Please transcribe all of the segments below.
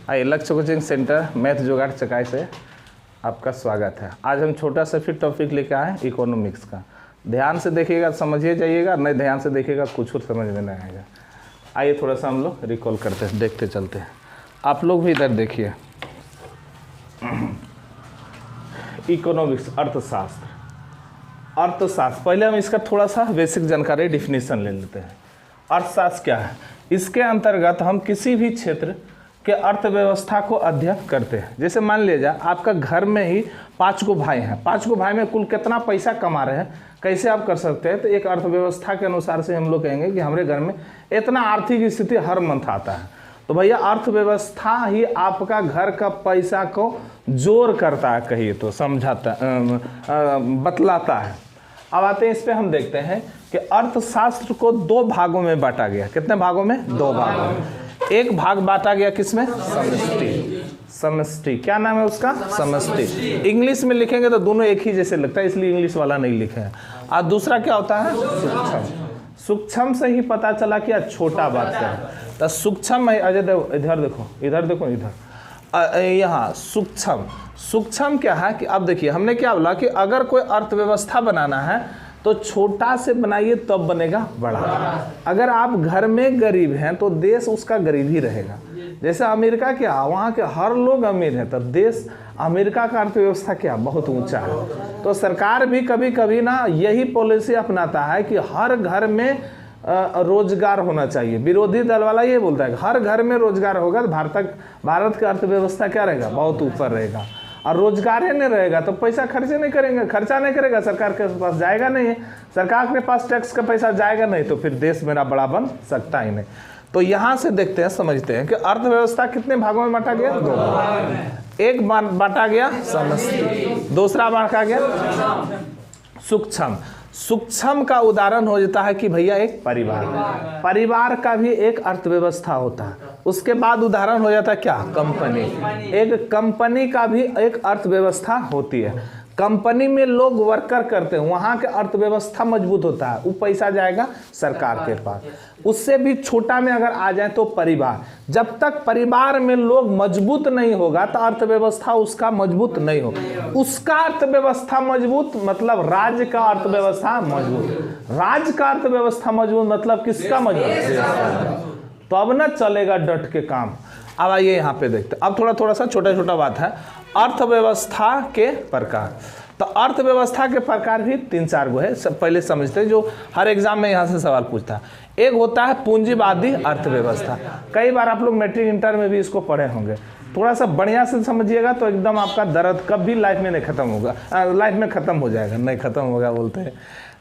हाय, लक्ष्य coaching centre math जुगाड़ चकाई से आपका स्वागत है। आज हम छोटा सा फिर टॉपिक लेके आए इकोनॉमिक्स का। ध्यान से देखिएगा, समझिए जाइएगा, नहीं ध्यान से देखिएगा कुछ और समझ में नहीं आएगा। आइए थोड़ा सा हम लोग रिकॉल करते हैं, देखते चलते हैं। आप लोग भी इधर देखिए। इकोनॉमिक्स अर्थशास्त्र। अर्थशास्त्र पहले हम इसका थोड़ा सा बेसिक जानकारी डिफिनीशन ले लेते हैं। अर्थशास्त्र क्या है? इसके अंतर्गत हम किसी भी क्षेत्र के अर्थव्यवस्था को अध्ययन करते हैं। जैसे मान लीजिए आपका घर में ही 5 गो भाई हैं, 5 गो भाई में कुल कितना पैसा कमा रहे हैं, कैसे आप कर सकते हैं? तो एक अर्थव्यवस्था के अनुसार से हम लोग कहेंगे कि हमारे घर में इतना आर्थिक स्थिति हर मंथ आता है। तो भैया अर्थव्यवस्था ही आपका घर का पैसा को जोड़ करता है, कहिए तो समझाता बतलाता है। अब आते हैं इस पे, हम देखते हैं कि अर्थशास्त्र को 2 भागों में बांटा गया। कितने भागों में? 2 भागों में। एक भाग बांटा गया किसमें? समष्टि। समष्टि क्या नाम है उसका? समष्टि। इंग्लिश में लिखेंगे तो दोनों एक ही जैसे लगता है, इसलिए इंग्लिश वाला नहीं लिखे हैं। और दूसरा क्या होता है? सूक्ष्म। सूक्ष्म से ही पता चला कि छोटा बात है तो सूक्ष्म है। अजय देव इधर देखो, इधर देखो, इधर यहाँ सूक्ष्म। सूक्ष्म क्या है कि अब देखिए हमने क्या बोला कि अगर कोई अर्थव्यवस्था बनाना है तो छोटा से बनाइए तब बनेगा बड़ा। अगर आप घर में गरीब हैं तो देश उसका गरीब ही रहेगा। जैसे अमेरिका क्या, वहाँ के हर लोग अमीर हैं तो देश अमेरिका का अर्थव्यवस्था क्या, बहुत ऊंचा है। तो सरकार भी कभी कभी ना यही पॉलिसी अपनाता है कि हर घर में रोजगार होना चाहिए। विरोधी दल वाला ये बोलता है कि हर घर में रोजगार होगा तो भारत का अर्थव्यवस्था क्या रहेगा, बहुत ऊपर रहेगा। और रोजगार ही नहीं रहेगा तो पैसा खर्चा नहीं करेगा, सरकार के पास जाएगा नहीं, सरकार के पास टैक्स का पैसा जाएगा नहीं, तो फिर देश मेरा बड़ा बन सकता ही नहीं। तो यहाँ से देखते हैं, समझते हैं कि अर्थव्यवस्था कितने भागों में बांटा गया? 2 भाग। एक बांटा गया समष्टि, दूसरा बांटा गया सूक्ष्म। सूक्ष्म का उदाहरण हो जाता है कि भैया एक परिवार का भी एक अर्थव्यवस्था होता है। उसके बाद उदाहरण हो जाता है क्या? कंपनी। एक कंपनी का भी एक अर्थव्यवस्था होती है। कंपनी में लोग वर्कर करते हैं, वहाँ के अर्थव्यवस्था मजबूत होता है, वो पैसा जाएगा सरकार के पास। उससे भी छोटा में अगर आ जाए तो परिवार। जब तक परिवार में लोग मजबूत नहीं होगा तो अर्थव्यवस्था उसका मजबूत नहीं होगा। उसका अर्थव्यवस्था मजबूत मतलब राज्य का अर्थव्यवस्था मजबूत। राज्य का अर्थव्यवस्था मजबूत मतलब किसका मजबूत? तो अब ना चलेगा डट के काम। अब आइए यहाँ पे देखते हैं। अब थोड़ा सा छोटा बात है। अर्थव्यवस्था के प्रकार। तो अर्थव्यवस्था के प्रकार भी 3-4 गो है, पहले समझते हैं, जो हर एग्जाम में यहाँ से सवाल पूछता है। एक होता है पूंजीवादी अर्थव्यवस्था। कई बार आप लोग मैट्रिक इंटर में भी इसको पढ़े होंगे। थोड़ा सा बढ़िया से समझिएगा तो एकदम आपका दर्द कभी लाइफ में नहीं खत्म होगा, लाइफ में खत्म हो जाएगा, नहीं खत्म होगा बोलते हैं।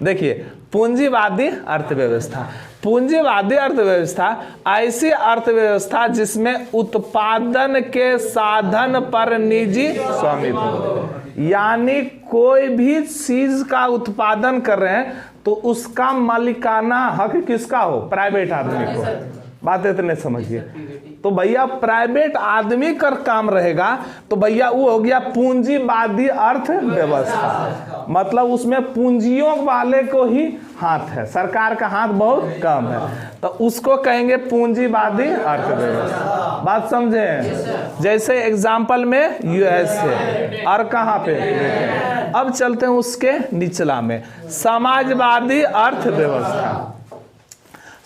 देखिए पूंजीवादी अर्थव्यवस्था। पूंजीवादी अर्थव्यवस्था ऐसी अर्थव्यवस्था जिसमें उत्पादन के साधन पर निजी स्वामित्व, यानी कोई भी चीज का उत्पादन कर रहे हैं तो उसका मालिकाना हक किसका हो? प्राइवेट आदमी को। बात इतने समझिए। तो भैया प्राइवेट आदमी कर काम रहेगा तो भैया वो हो गया पूंजीवादी अर्थव्यवस्था। मतलब उसमें पूंजियों वाले को ही हाथ है, सरकार का हाथ बहुत कम है, तो उसको कहेंगे पूंजीवादी अर्थव्यवस्था। बात समझे? जैसे एग्जाम्पल में यूएसए और कहाँ पे। अब चलते हैं उसके निचला में, समाजवादी अर्थव्यवस्था।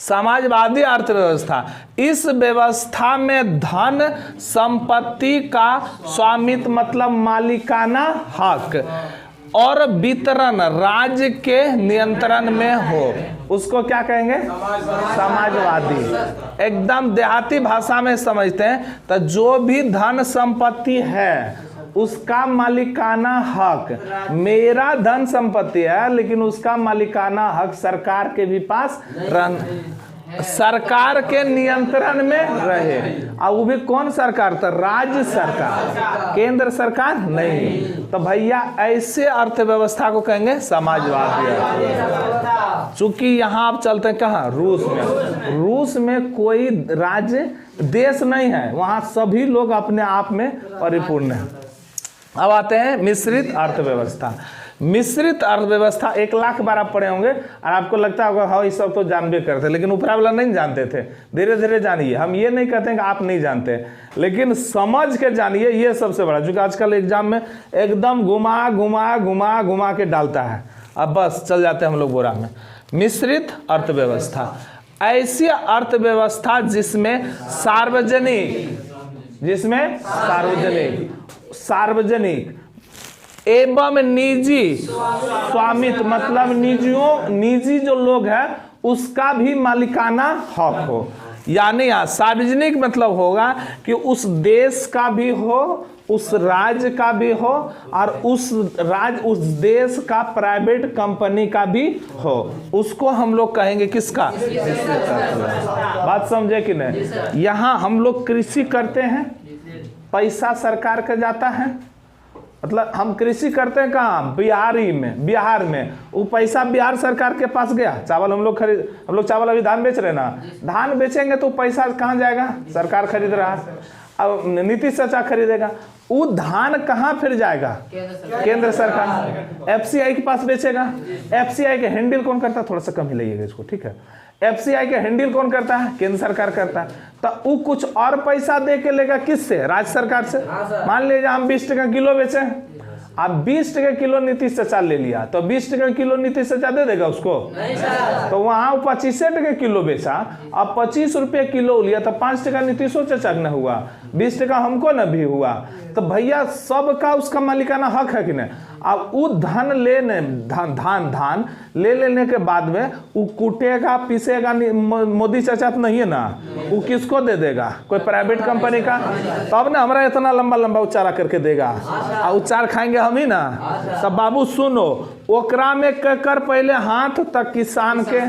समाजवादी अर्थव्यवस्था, इस व्यवस्था में धन संपत्ति का स्वामित्व मतलब मालिकाना हक और वितरण राज्य के नियंत्रण में हो, उसको क्या कहेंगे? समाजवादी। एकदम देहाती भाषा में समझते हैं तो जो भी धन संपत्ति है उसका मालिकाना हक, मेरा धन संपत्ति है लेकिन उसका मालिकाना हक सरकार के भी पास सरकार के नियंत्रण में रहे। और वो भी कौन सरकार? तो राज्य सरकार, केंद्र सरकार नहीं। तो भैया ऐसे अर्थव्यवस्था को कहेंगे समाजवादी अर्थव्यवस्था। चूंकि यहाँ आप चलते हैं कहाँ? रूस में। रूस में कोई राज्य देश नहीं है, वहाँ सभी लोग अपने आप में परिपूर्ण है। अब आते हैं मिश्रित अर्थव्यवस्था। मिश्रित अर्थव्यवस्था 1 लाख बार आप पढ़े होंगे और आपको लगता होगा हाँ ये सब तो जानबे करते, लेकिन ऊपरा वाला नहीं जानते थे। धीरे धीरे जानिए, हम ये नहीं कहते हैं कि आप नहीं जानते, लेकिन समझ के जानिए, ये सबसे बड़ा। क्योंकि आजकल एग्जाम में एकदम घुमा घुमा घुमा घुमा के डालता है, अब बस चल जाते हैं हम लोग बोरा में। मिश्रित अर्थव्यवस्था ऐसी अर्थव्यवस्था जिसमें सार्वजनिक एवं निजी स्वामित्व, मतलब निजी जो लोग हैं उसका भी मालिकाना हक हो। यानी यहाँ सार्वजनिक मतलब होगा कि उस देश का भी हो, उस राज्य का भी हो, और उस देश का प्राइवेट कंपनी का भी हो, उसको हम लोग कहेंगे किसका? बात समझे कि नहीं? यहाँ हम लोग कृषि करते हैं, पैसा सरकार का जाता है, मतलब हम कृषि करते हैं कहाँ? बिहार में वो पैसा बिहार सरकार के पास गया। चावल हम लोग चावल अभी धान बेच रहे हैं ना, धान बेचेंगे तो पैसा कहाँ जाएगा? सरकार खरीद रहा है, अब नीतीश चाचा खरीदेगा, वो धान कहाँ फिर जाएगा? केंद्र सरकार। एफसीआई के पास बेचेगा, एफसीआई के हैंडल कौन करता है? थोड़ा सा कम ही लाइएगा इसको, ठीक है। एफसीआई के हैंडल कौन करता है? केंद्र सरकार करता है। तो वो कुछ और पैसा दे के लेगा किससे? राज्य सरकार से। मान लीजिए हम 20 टका किलो बेचे, अब 20 टका किलो नीतीश चाचा ले लिया, तो 20 टका किलो नीतीश चाचा दे देगा उसको? तो वहां 25 टका किलो बेचा, अब 25 रुपये किलो लिया, तो 5 टका नीतीशो चाचा न हुआ, 20 टका हमको न भी हुआ। तो भैया सबका उसका मालिकाना हक है कि नहीं? अब वो धान ले लेने के बाद में वो कूटेगा पीसेगा, मोदी चाचा तो नहीं है ना, वो किसको दे देगा? कोई प्राइवेट कंपनी का। तब ना हमारा इतना लंबा लंबा उच्चारा करके देगा, और उच्चार खाएंगे हम ही ना। तब बाबू सुनो, ओकरा में केकर पहले हाथ तक किसान के,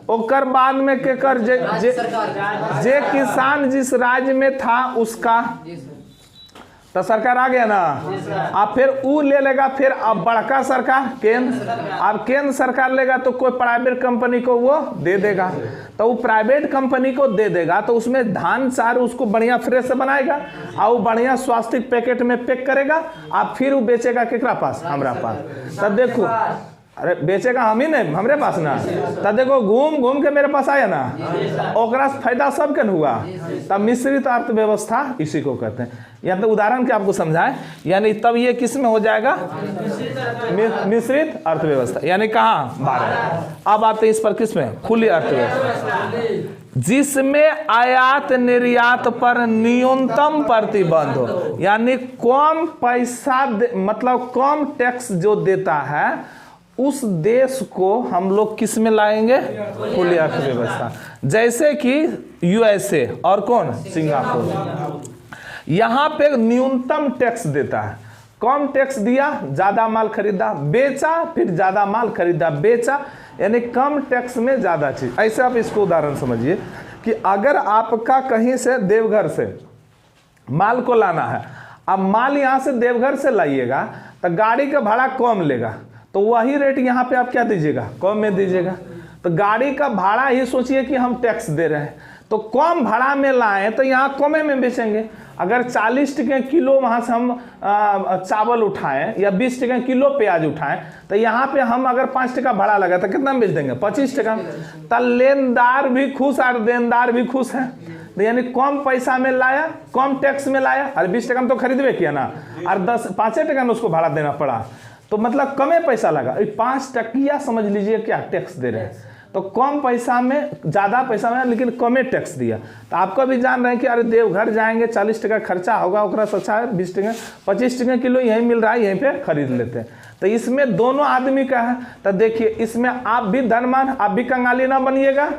ओकर बाद में केकर जे किसान जिस राज्य में था उसका, तो सरकार आ गया ना। अब फिर वो ले लेगा, फिर अब बड़का सरकार केंद्र, अब केंद्र सरकार लेगा तो कोई प्राइवेट कंपनी को वो दे देगा, तो वो प्राइवेट कंपनी को दे देगा, तो उसमें धान चार उसको बढ़िया फ्रेश से बनाएगा, और वो बढ़िया स्वास्थ्य पैकेट में पैक करेगा, अब फिर वो बेचेगा केकरा पास? हमरा पास। तब देखो, अरे बेचेगा हम ही नहीं, हमरे पास ना। तब देखो घूम घूम के मेरे पास आया ना, ओकरा फायदा सबके न हुआ। तब मिश्रित अर्थव्यवस्था इसी को कहते हैं। यहाँ तो उदाहरण के आपको समझाएं, यानी तब ये किस में हो जाएगा? मिश्रित अर्थव्यवस्था। यानी कहाँ? 12। अब आते हैं इस पर किस में? खुली अर्थव्यवस्था, जिसमें आयात निर्यात पर न्यूनतम प्रतिबंध हो, यानी कम पैसा मतलब कम टैक्स जो देता है उस देश को हम लोग किस में लाएंगे? खुली अर्थव्यवस्था। जैसे कि यूएसए और कौन? सिंगापुर। यहाँ पे न्यूनतम टैक्स देता है, कम टैक्स दिया, ज्यादा माल खरीदा, बेचा, फिर ज्यादा माल खरीदा, बेचा, यानी कम टैक्स में ज्यादा चीज। ऐसे आप इसको उदाहरण समझिए कि अगर आपका कहीं से देवघर से माल को लाना है, अब माल यहाँ से देवघर से लाइएगा तो गाड़ी का भाड़ा कम लेगा, तो वही रेट यहाँ पे आप क्या दीजिएगा? कम में दीजिएगा। तो गाड़ी का भाड़ा ही सोचिए कि हम टैक्स दे रहे हैं, तो कम भाड़ा में लाएं तो यहाँ कमे में बेचेंगे। अगर 40 टके किलो वहाँ से हम चावल उठाएं या 20 टके किलो प्याज उठाएं, तो यहाँ पे हम अगर 5 टका भाड़ा लगा तो कितना में बेच देंगे? 25 टका। तो लेनदार भी खुश और देनदार भी खुश है, यानी कम पैसा में लाया, कम टैक्स में लाया, और 20 टका में तो खरीदबे किया ना, और 5 टका में उसको भाड़ा देना पड़ा, तो मतलब कमे पैसा लगा। 5 टकिया समझ लीजिए क्या टैक्स दे रहे हैं, तो कम पैसा में ज्यादा पैसा में लेकिन कमे टैक्स दिया। तो आपको भी जान रहे हैं कि अरे देवघर जाएंगे 40 टका खर्चा होगा, ओकरा से अच्छा है 20 टका 25 टका किलो यहीं मिल रहा है, यहीं पे खरीद लेते हैं। तो इसमें दोनों आदमी का है। तो देखिए इसमें आप भी धनवान, आप भी कंगाली ना बनिएगा,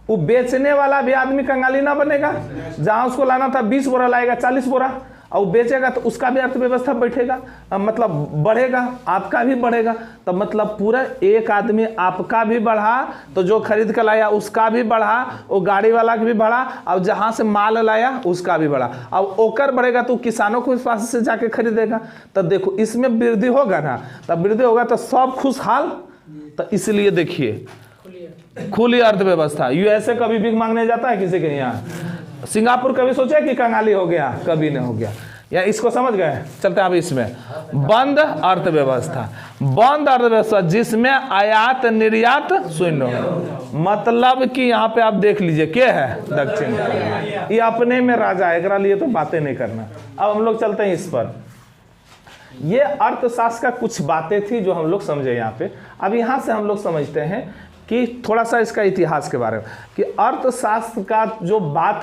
वो बेचने वाला भी आदमी कंगाली ना बनेगा। जहां उसको लाना था 20 बोरा लाएगा 40 बोरा, और बेचेगा तो उसका भी अर्थव्यवस्था बैठेगा, मतलब बढ़ेगा, आपका भी बढ़ेगा। तो मतलब पूरा एक आदमी आपका भी बढ़ा, तो जो खरीद कर लाया उसका भी बढ़ा, वो गाड़ी वाला का भी बढ़ा, और जहां से माल लाया उसका भी बढ़ा। अब ओकर बढ़ेगा तो किसानों को पास से जाके खरीदेगा। तो देखो इसमें वृद्धि होगा ना, तब वृद्धि होगा तो सब खुशहाल। तो इसलिए देखिए खुली अर्थव्यवस्था। यूएसए कभी भीख मांगने जाता है किसी के यहाँ? सिंगापुर कभी सोचा कि कंगाली हो गया? कभी नहीं हो गया। या इसको समझ गए? चलते हैं अब इसमें बंद अर्थव्यवस्था। बंद अर्थव्यवस्था जिसमें आयात निर्यात शून्य हो, मतलब कि यहाँ पे आप देख लीजिए क्या है दक्षिण कोरिया, ये अपने में राजा है, एकरा लिए तो बातें नहीं करना। अब हम लोग चलते हैं इस पर। ये अर्थशास्त्र का कुछ बातें थी जो हम लोग समझे यहाँ पे। अब यहाँ से हम लोग समझते हैं कि थोड़ा सा इसका इतिहास के बारे में, कि अर्थशास्त्र का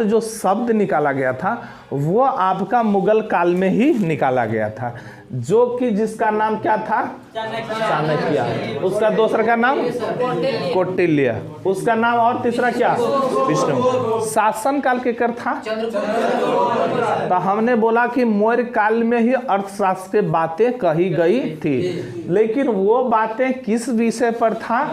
जो शब्द निकाला गया था वो आपका मुगल काल में ही निकाला गया था, जो कि जिसका नाम क्या था? चाणक्य। उसका दूसरा का नाम कौटिल्य, उसका नाम और तीसरा क्या? विष्णु। शासन काल के कर था? तो हमने बोला कि मौर्य काल में ही अर्थशास्त्र की बातें कही गई थी, लेकिन वो बातें किस विषय पर था?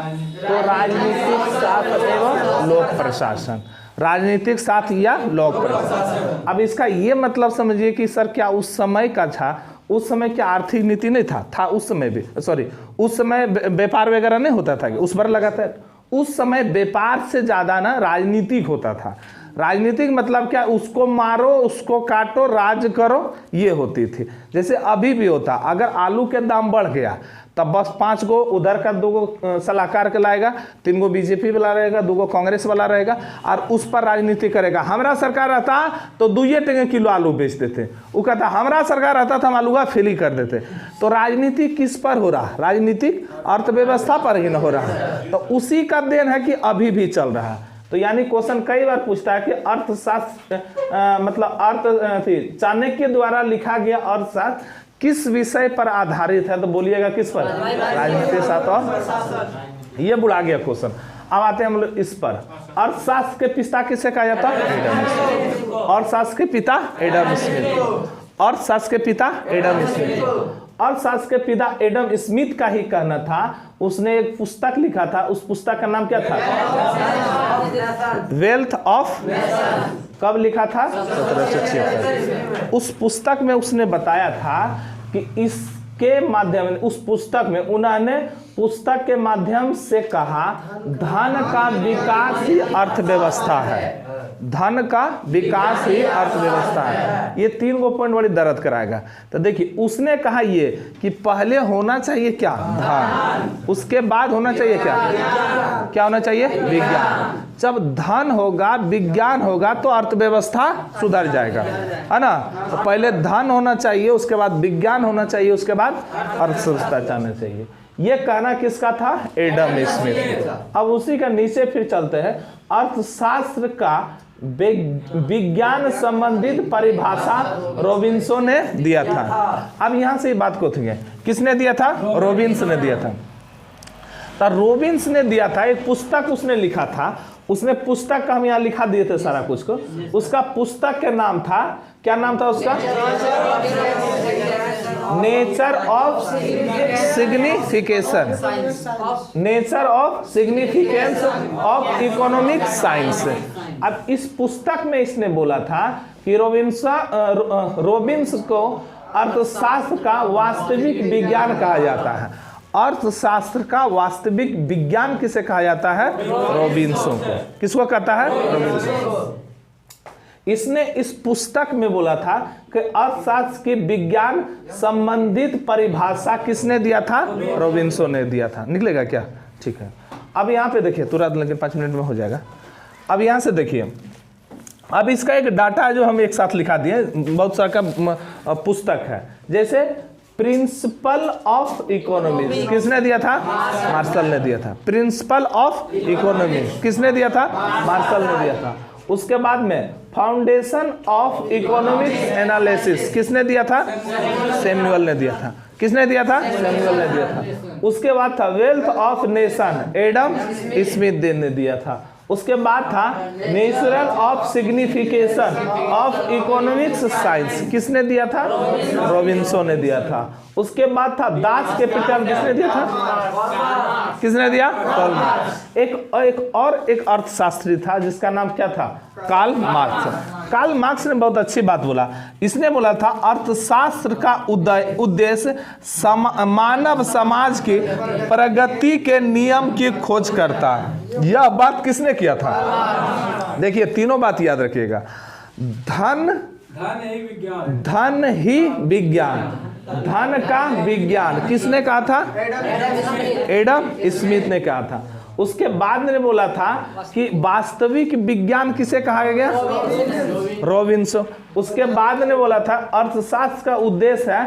तो राजनीतिक शास्त्र एवं लोक प्रशासन, राजनीतिक शास्त्र या लोक प्रशासन। अब इसका ये मतलब समझिए कि सर क्या उस समय का था? उस समय क्या आर्थिक नीति नहीं था उस समय भी, सॉरी उस समय व्यापार वगैरह नहीं होता था कि उस पर लगातार? उस समय व्यापार से ज्यादा ना राजनीतिक होता था। राजनीतिक मतलब क्या? उसको मारो, उसको काटो, राज करो, ये होती थी। जैसे अभी भी होता, अगर आलू के दाम बढ़ गया तब बस 5 गो उधर का 2 गो सलाहकार के लाएगा, 3 गो बीजेपी वाला रहेगा, 2 गो कांग्रेस वाला रहेगा, और उस पर राजनीति करेगा। हमारा सरकार रहता तो 2 टके किलो आलू बेच देते, वो कहता हमारा सरकार रहता था हम आलूआ फेल ही कर देते। तो राजनीति किस पर हो रहा? राजनीतिक अर्थव्यवस्था पर ही न हो रहा है। तो उसी का देन है कि अभी भी चल रहा है। तो यानी क्वेश्चन कई बार पूछता है कि अर्थशास्त्र मतलब चाणक्य द्वारा लिखा गया अर्थशास्त्र किस विषय पर आधारित है? तो बोलिएगा किस पर? राजनीतिक शास्त्र। और ये बुला गया क्वेश्चन। अब आते हैं हम लोग इस पर। अर्थशास्त्र के पिता किसे कहा जाता है? Adam Smith. अर्थशास्त्र के पिता एडम स्मिथ। अर्थशास्त्र के पिता एडम स्मिथ। अर्थशास्त्र के पिता एडम स्मिथ का ही कहना था, उसने एक पुस्तक लिखा था, उस पुस्तक का नाम क्या था? Wealth of. कब लिखा था? 1776। उस पुस्तक में उसने बताया था कि इसके माध्यम, उस पुस्तक में उन्होंने पुस्तक के माध्यम से कहा धन का विकास ही अर्थव्यवस्था है। धन का विकास ही अर्थव्यवस्था है। ये 3 गो पॉइंट बड़ी दर्द कराएगा। तो देखिए उसने कहा ये कि पहले होना चाहिए क्या? धन, उसके बाद होना चाहिए क्या होना चाहिए? विज्ञान। जब धन होगा, विज्ञान होगा तो अर्थव्यवस्था सुधर जाएगा, है ना? तो पहले धन होना चाहिए, उसके बाद विज्ञान होना चाहिए, उसके बाद अर्थव्यवस्था जाना चाहिए। ये कहना किसका था? Adam Smith. अब उसी का नीचे फिर चलते हैं। अर्थशास्त्र का विज्ञान संबंधित परिभाषा रॉबिन्सन ने दिया था। अब यहां से बात को थी, किसने दिया था? रॉबिन्सन ने दिया था। तो रॉबिन्सन ने दिया था, एक पुस्तक उसने लिखा था। उसने पुस्तक का हम यहाँ लिखा दिए थे सारा कुछ को। उसका पुस्तक का नाम था, क्या नाम था उसका? Nature of signification. Nature of significance of economic science. अब इस पुस्तक में इसने बोला था कि रॉबिन्स को अर्थशास्त्र का वास्तविक विज्ञान कहा जाता है। अर्थशास्त्र का वास्तविक विज्ञान किसे कहा जाता है? रॉबिन्सन को। किसको कहता है? रॉबिन्सन। इसने इस पुस्तक में बोला था कि अर्थशास्त्र की विज्ञान संबंधित परिभाषा किसने दिया था? रॉबिन्सन ने दिया था। निकलेगा क्या? ठीक है। अब यहाँ पे देखिए तुरंत, लेकिन 5 मिनट में हो जाएगा। अब यहाँ से देखिए, अब इसका एक डाटा है जो हम एक साथ लिखा दिए, बहुत सारा का पुस्तक है। जैसे प्रिंसिपल ऑफ इकोनॉमी किसने दिया था? मार्शल ने दिया था। प्रिंसिपल ऑफ इकोनॉमी किसने दिया था? मार्शल ने दिया था। उसके बाद में फाउंडेशन ऑफ इकोनॉमिक्स एनालिसिस किसने दिया था? सैमुअल ने दिया था। किसने दिया था? सैमुअल ने दिया था। उसके बाद था wealth of nation, Adam Smith ने दिया था। उसके बाद था natural of signification of economics science, किसने दिया था? रॉबिन्सन ने दिया था। उसके बाद था दास कैपिटल, किसने दिया था? किसने दिया? एक अर्थशास्त्री था जिसका नाम क्या था? Karl Marx. कार्ल मार्क्स ने बहुत अच्छी बात बोला। इसने बोला था अर्थशास्त्र का उद्देश्य मानव समाज की प्रगति के नियम की खोज करता है। यह बात किसने किया था? देखिए तीनों बात याद रखिएगा। धन, धन ही विज्ञान। धन ही विज्ञान, धन का विज्ञान किसने कहा था? एडम स्मिथ ने कहा था। उसके बाद ने बोला था कि वास्तविक विज्ञान किसे कहा गया? रॉबिन्सन। उसके बाद ने बोला था अर्थशास्त्र का उद्देश्य है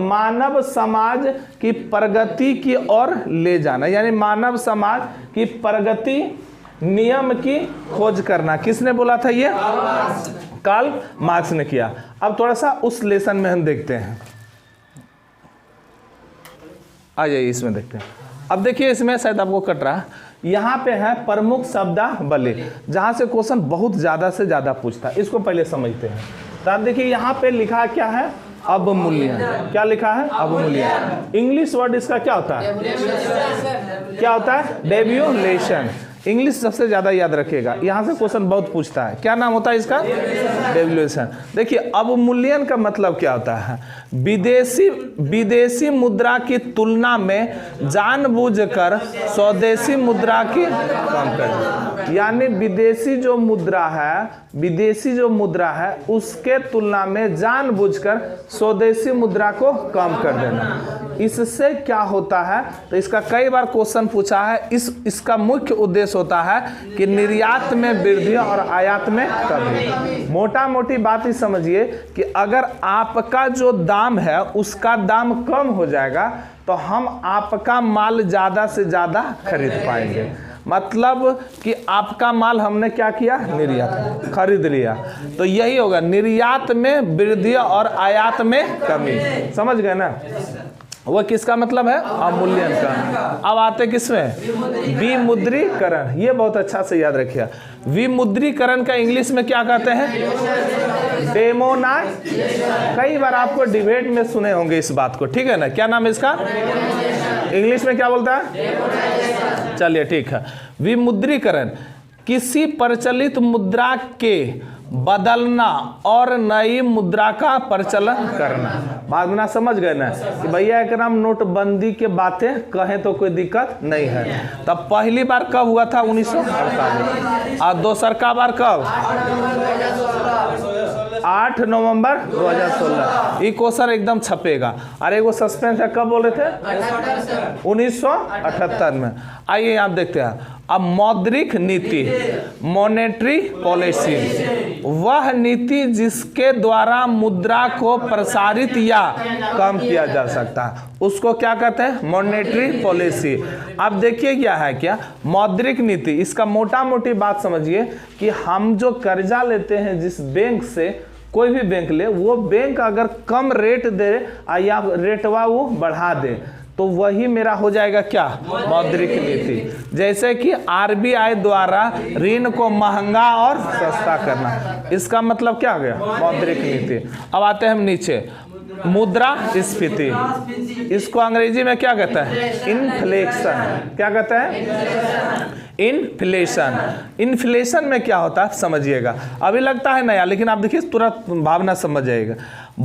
मानव समाज की प्रगति की ओर ले जाना, यानी मानव समाज की प्रगति नियम की खोज करना। किसने बोला था ये? कार्ल मार्क्स ने किया। अब थोड़ा सा उस लेसन में हम देखते हैं, आ जाइए इसमें देखते हैं। अब देखिए इसमें शायद आपको कट रहा, यहाँ पे है प्रमुख शब्दावली, जहाँ से क्वेश्चन बहुत ज़्यादा से ज़्यादा पूछता है। इसको पहले समझते हैं। तो आप देखिए यहाँ पे लिखा क्या है? अवमूल्यन। क्या लिखा है? अवमूल्यन। इंग्लिश वर्ड इसका क्या होता है? क्या होता है? डेविएशन। इंग्लिश सबसे ज़्यादा याद रखिएगा, यहाँ से क्वेश्चन बहुत पूछता है। क्या नाम होता है इसका? डेविएशन। देखिए अवमूल्यन का मतलब क्या होता है? विदेशी मुद्रा की तुलना में जानबूझकर स्वदेशी मुद्रा की कम कर, यानी विदेशी जो मुद्रा है उसके तुलना में जानबूझकर स्वदेशी मुद्रा को कम कर देना। इससे क्या होता है? तो इसका कई बार क्वेश्चन पूछा है। इसका मुख्य उद्देश्य होता है कि निर्यात में वृद्धि और आयात में कमी। मोटा मोटी बात ही समझिए कि अगर आपका जो दाम है उसका दाम कम हो जाएगा तो हम आपका माल ज़्यादा से ज़्यादा खरीद पाएंगे। मतलब कि आपका माल हमने क्या किया? निर्यात खरीद लिया। तो यही होगा, निर्यात में वृद्धि और आयात में कमी। समझ गए ना? वह किसका मतलब है? अवमूल्यन का। अब आते किसमें? विमुद्रीकरण। ये बहुत अच्छा से याद रखिए। विमुद्रीकरण का इंग्लिश में क्या कहते हैं? डेमोनाइजेशन। कई बार आपको डिबेट में सुने होंगे इस बात को, ठीक है ना? क्या नाम है इसका? इंग्लिश में क्या बोलता है? चलिए ठीक है। विमुद्रीकरण किसी प्रचलित मुद्रा के बदलना और नई मुद्रा का प्रचलन करना। बात ना समझ गए ना कि भैया एक नाम नोटबंदी के बातें कहें तो कोई दिक्कत नहीं है। तब पहली बार कब हुआ था? 1948। और दूसरा बार कब? 8 नवंबर 2016। ये क्वेश्चन एकदम छपेगा। अरे वो सस्पेंस है, कब बोल रहे थे? 1978 में। आइए आप देखते हैं। अब मौद्रिक नीति, मॉनेटरी पॉलिसी, वह नीति जिसके द्वारा मुद्रा को प्रसारित या कम किया जा सकता है, उसको क्या कहते हैं? Monetary policy. अब देखिए क्या है, क्या मौद्रिक नीति, इसका मोटा मोटी बात समझिए कि हम जो कर्जा लेते हैं जिस बैंक से, कोई भी बैंक ले, वो बैंक अगर कम रेट दे या रेटवा वो बढ़ा दे तो वही मेरा हो जाएगा क्या? मौद्रिक नीति। जैसे कि आरबीआई द्वारा ऋण को महंगा और सस्ता करना, इसका मतलब क्या हो गया? मौद्रिक नीति। अब आते हैं हम नीचे, मुद्रास्फीति। इसको अंग्रेजी में क्या कहता है? इन्फ्लेशन। क्या कहता है? इन्फ्लेशन। इन्फ्लेशन में क्या होता है समझिएगा। अभी लगता है नया, लेकिन आप देखिए तुरंत भावना समझ जाएगा।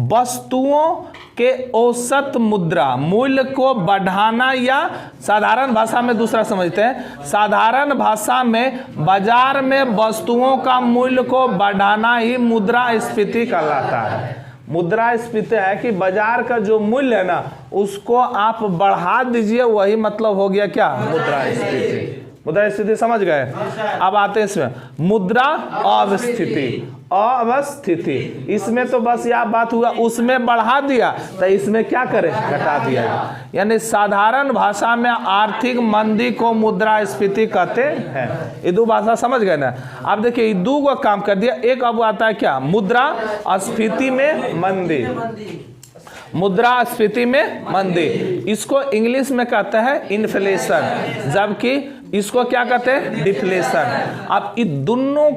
वस्तुओं के औसत मुद्रा मूल्य को बढ़ाना, या साधारण भाषा में दूसरा समझते हैं, साधारण भाषा में बाजार में वस्तुओं का मूल्य को बढ़ाना ही मुद्रास्फीति कहलाता है। मुद्रास्फीति है कि बाजार का जो मूल्य है ना उसको आप बढ़ा दीजिए, वही मतलब हो गया क्या? मुद्रास्फीति। मुद्रास्फीति समझ गए? अब आते हैं इसमें मुद्रा अवस्थिति। अवस्थिति, इसमें तो बस यह बात हुआ, उसमें बढ़ा दिया तो इसमें क्या करें? घटा दिया। यानी साधारण भाषा में आर्थिक मंदी को मुद्रास्फीति कहते हैं। ये दो भाषा समझ गए ना? अब देखिए दो को काम कर दिया। एक अब आता है क्या? मुद्रास्फीति में मंदी। मुद्रास्फीति में मंदी, इसको इंग्लिश में कहते हैं इन्फ्लेशन, जबकि इसको क्या कहते हैं? डिफ्लेशन। अब इन दोनों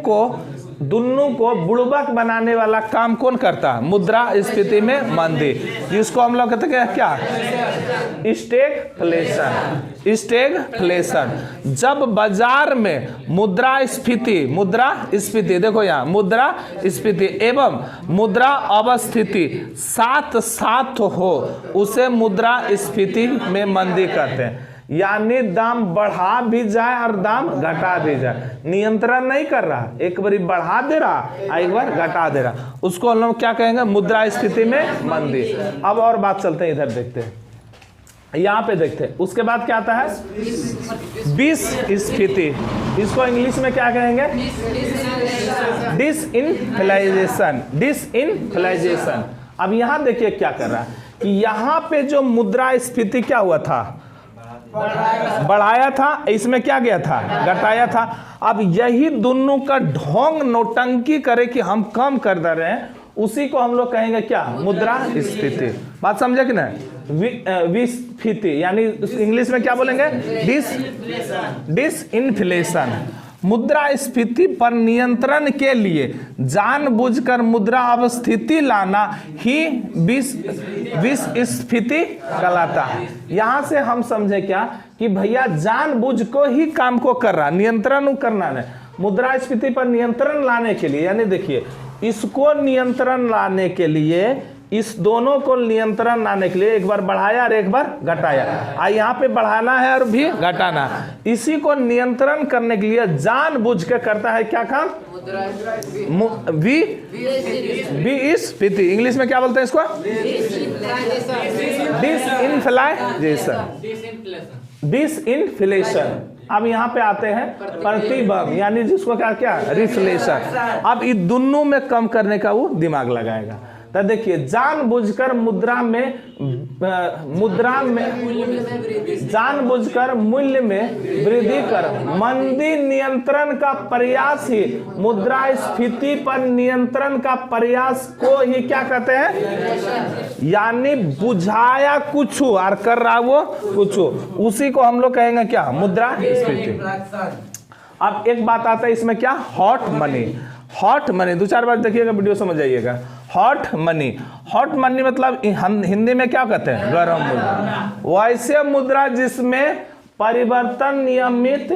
को बुड़बक बनाने वाला काम कौन करता है? मुद्रास्फीति में मंदी, जिसको हम लोग कहते हैं क्या? स्टैगफ्लेशन। स्टैगफ्लेशन। जब बाजार में मुद्रास्फीति देखो यहाँ, मुद्रास्फीति एवं मुद्रा अवस्थिति साथ साथ हो, उसे मुद्रास्फीति में मंदी कहते हैं। यानी दाम बढ़ा भी जाए और दाम घटा भी जाए, नियंत्रण नहीं कर रहा, एक बार बढ़ा दे रहा और एक बार घटा दे रहा, उसको हम लोग क्या कहेंगे, मुद्रास्फीति में मंदी। अब और बात चलते हैं, इधर देखते हैं, यहाँ पे देखते हैं, उसके बाद क्या आता है, विस्फीति, इसको इंग्लिश में क्या कहेंगे, डिसइंफ्लेशन, डिसइंफ्लेशन। अब यहाँ देखिए क्या कर रहा है कि यहाँ पे जो मुद्रास्फीति क्या हुआ था, बढ़ाया था, इसमें क्या गया था, घटाया था। अब यही दोनों का ढोंग नौटंकी करे कि हम कम कर दे रहे हैं, उसी को हम लोग कहेंगे क्या, मुद्रास्फीति। बात समझे कि नहीं, विस्फीति यानी इंग्लिश में क्या बोलेंगे, डिसइंफ्लेशन। मुद्रास्फीति पर नियंत्रण के लिए जानबूझकर मुद्रा अवस्थिति लाना ही विस्फीति कहलाता है। यहाँ से हम समझे क्या कि भैया जानबूझ को ही काम को कर रहा, नियंत्रण करना नहीं। मुद्रास्फीति पर नियंत्रण लाने के लिए, यानी देखिए इसको नियंत्रण लाने के लिए, इस दोनों को नियंत्रण लाने के लिए एक बार बढ़ाया और एक बार घटाया, यहाँ पे बढ़ाना है और भी घटाना है, इसी को नियंत्रण करने के लिए जानबूझ के करता है क्या काम, विस्फीति। इंग्लिश में क्या बोलते हैं इसको, डिसइंफ्लेशन। अब यहाँ पे आते हैं प्रतिबंध, यानी जिसको क्या क्या, रिफ्लेशन। अब इन दोनों में कम करने का वो दिमाग लगाएगा। तो देखिए जानबूझकर जानबूझकर मूल्य में वृद्धि कर मंदी नियंत्रण का प्रयास ही मुद्रास्फीति पर नियंत्रण का प्रयास को ही क्या कहते हैं, यानी बुझाया कुछ और कर रहा वो कुछ, उसी को हम लोग कहेंगे क्या, मुद्रास्फीति। अब एक बात आता है इसमें क्या, हॉट मनी। हॉट मनी दो चार बार देखिएगा, वीडियो समझ जाइएगा। हॉट मनी, हॉट मनी मतलब हिंदी में क्या कहते हैं, गर्म मुद्रा। वैसे मुद्रा जिसमें परिवर्तन नियमित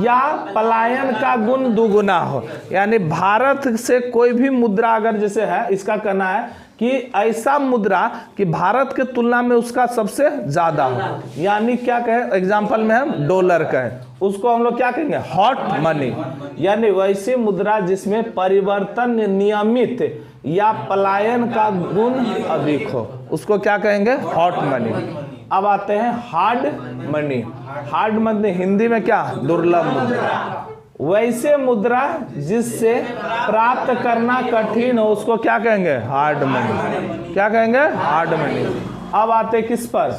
या पलायन का गुण दुगुना हो, यानी भारत से कोई भी मुद्रा अगर जैसे है, इसका कहना है कि ऐसा मुद्रा कि भारत के तुलना में उसका सबसे ज्यादा हो, यानी क्या कहे, एग्जाम्पल में हम डॉलर कहें, उसको हम लोग क्या कहेंगे, हॉट मनी। यानी वैसी मुद्रा जिसमें परिवर्तन नियमित या पलायन का गुण अधिक हो, उसको क्या कहेंगे, हॉट मनी। अब आते हैं hard money. Hard money Hindi में क्या, दुर्लभ मुद्रा। वैसे मुद्रा जिससे प्राप्त करना कठिन हो, उसको क्या कहेंगे, हार्ड मनी। क्या कहेंगे, हार्ड मनी। अब आते किस पर,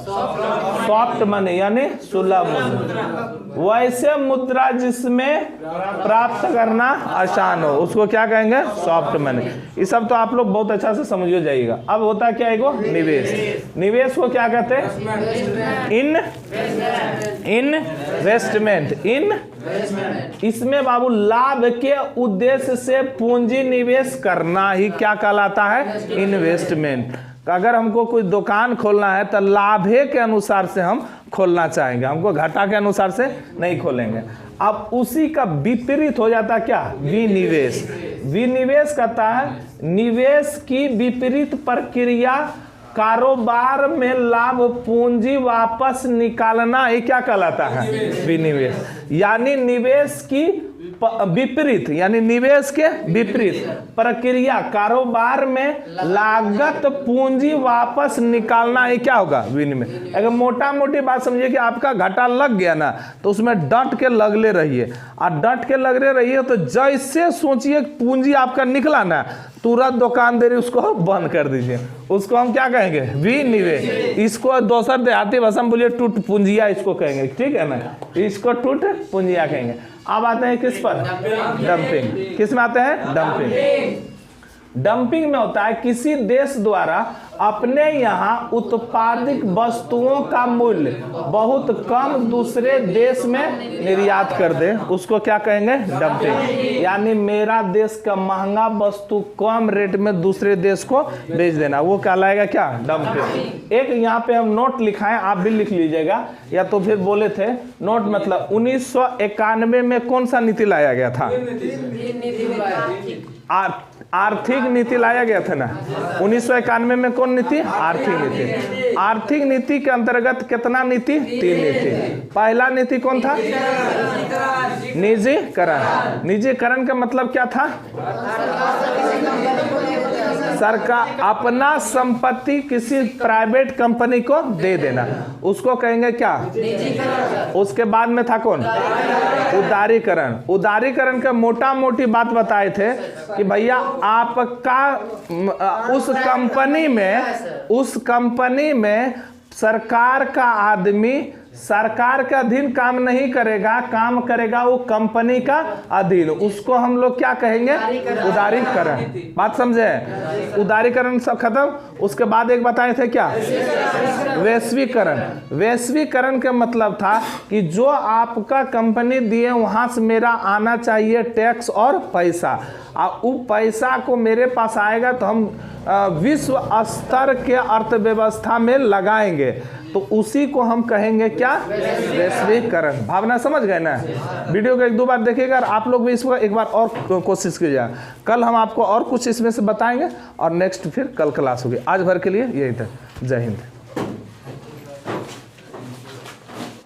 सॉफ्ट मनी, यानी सुलभ मुद्रा। वैसे मुद्रा जिसमें प्राप्त करना आसान हो, उसको क्या कहेंगे, सॉफ्ट मनी। ये सब तो आप लोग बहुत अच्छा से समझ जाइएगा। अब होता क्या है वो, निवेश। निवेश को क्या कहते हैं, इन्वेस्टमेंट। इसमें बाबू लाभ के उद्देश्य से पूंजी निवेश करना ही क्या कहलाता है, इन्वेस्टमेंट। अगर हमको कोई दुकान खोलना है तो लाभे के अनुसार से हम खोलना चाहेंगे, हमको घाटा के अनुसार से नहीं खोलेंगे। अब उसी का विपरीत हो जाता क्या, विनिवेश। विनिवेश कहता है निवेश की विपरीत प्रक्रिया, कारोबार में लाभ पूंजी वापस निकालना ही क्या कहलाता है, विनिवेश। यानी निवेश की विपरीत, यानी निवेश के विपरीत प्रक्रिया, कारोबार में लागत पूंजी वापस निकालना ही क्या होगा, विनिवेश। अगर मोटा मोटी बात समझिए कि आपका घाटा लग गया ना, तो उसमें डट के लगले रहिए, और डट के लगले रहिए तो जैसे सोचिए पूंजी आपका निकला ना, तुरंत दुकानदारी उसको बंद कर दीजिए, उसको हम क्या कहेंगे, विनिवेश। इसको दूसर देहाती भाषा में बोलिए टूट पूंजिया, इसको कहेंगे, ठीक है ना, इसको टूट पूंजिया कहेंगे। अब आते हैं किस पर, डंपिंग। किस में आते हैं, डंपिंग। डंपिंग में होता है किसी देश द्वारा अपने यहाँ उत्पादित वस्तुओं का मूल्य बहुत कम दूसरे देश में निर्यात कर दे, उसको क्या कहेंगे, डंपिंग। यानी मेरा देश का महंगा वस्तु कम रेट में दूसरे देश को बेच देना, वो कहलाएगा क्या, डंपिंग। एक यहाँ पे हम नोट लिखाएं, आप भी लिख लीजिएगा, या तो फिर बोले थे नोट मतलब 1991 में कौन सा नीति लाया गया था, आर्थिक नीति लाया गया था ना 1991 में। कौन नीति? आर्थिक नीति। आर्थिक नीति के अंतर्गत कितना नीति? 3 नीति। पहला नीति कौन था? निजीकरण। निजीकरण का मतलब क्या था? सरकार अपना संपत्ति किसी प्राइवेट कंपनी को दे देना, उसको कहेंगे क्या? उसके बाद में था कौन? उदारीकरण। उदारीकरण का मोटा मोटी बात बताए थे कि भैया आपका उस कंपनी में सरकार का आदमी सरकार के अधीन काम नहीं करेगा, काम करेगा वो कंपनी का अधीन, उसको हम लोग क्या कहेंगे? उदारीकरण। बात समझे? उदारीकरण सब खत्म। उसके बाद एक बताए थे क्या? वैश्वीकरण। वैश्वीकरण का मतलब था कि जो आपका कंपनी दिए वहां से मेरा आना चाहिए टैक्स और पैसा, वो पैसा को मेरे पास आएगा तो हम विश्व स्तर के अर्थव्यवस्था में लगाएंगे, तो उसी को हम कहेंगे क्या? वैश्वीकरण। भावना समझ गए ना? वीडियो को 1-2 बार देखिएगा और आप लोग भी इसको एक बार और कोशिश कीजिएगा। कल हम आपको और कुछ इसमें से बताएंगे और नेक्स्ट फिर कल क्लास होगी। आज भर के लिए यही था। जय हिंद।